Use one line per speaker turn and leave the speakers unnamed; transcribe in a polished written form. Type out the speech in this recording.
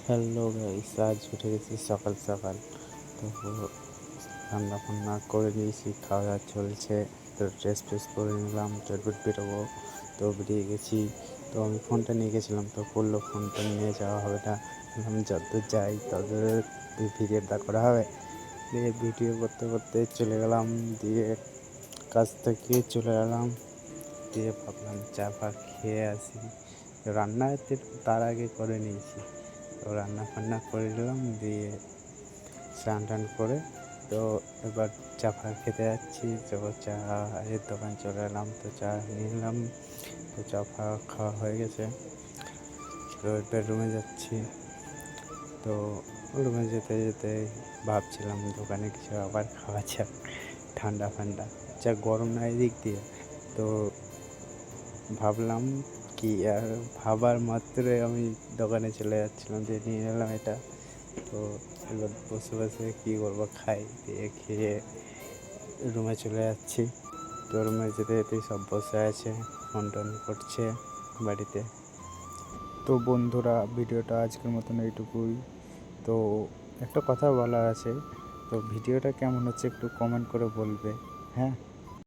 Hello guys, আজ উঠে গেছি সকাল সকাল। তো রান্না বান্না করে নিয়েছি, খাওয়া দাওয়া চলছে। তো ড্রেস ফ্রেস পরে নিলাম, চটপট বেরোবো। তো বেরিয়ে গেছি। তো আমি ফোনটা নিয়ে গেছিলাম, তো বললো ফোনটা নিয়ে যাওয়া হবে না। আমি যতদূর যাই ততদূর ভিডিওটা করা হবে। দিয়ে ভিডিও করতে করতে চলে গেলাম, দিয়ে কাজ থেকে চলে এলাম। দিয়ে ভাবলাম চা ফা খেয়ে আসি। রান্না তার আগে করে নিয়েছি। তো রান্না ফান্না করে নিলাম, দিয়ে স্নান টান করে তো এবার চা ফা খেতে যাচ্ছি। তো চায়ের দোকান চলে এলাম, তো চা নিয়ে নিলাম। তো চা ফা খাওয়া হয়ে গেছে। তো এবার রুমে যাচ্ছি। তো রুমে যেতে যেতে ভাবছিলাম দোকানে কিছু আবার খাওয়া যাক, ঠান্ডা ফান্ডা, যা গরম না এদিক দিয়ে। তো ভাবলাম কি আর, ভাবার মাত্রই আমি দোকানে চলে যাচ্ছিলাম, দিয়ে নিয়ে এলাম এটা। তো এবার বসে বসে কী করবো, খাই। দিয়ে খেয়ে রুমে চলে যাচ্ছি। তো রুমে যেতে যেতেই সব বসে আছে, ফোন টোন করছে বাড়িতে। তো বন্ধুরা, ভিডিওটা আজকের মতন এইটুকুই। তো একটা কথা বলার আছে, তো ভিডিওটা কেমন হচ্ছে একটু কমেন্ট করে বলবে। হ্যাঁ।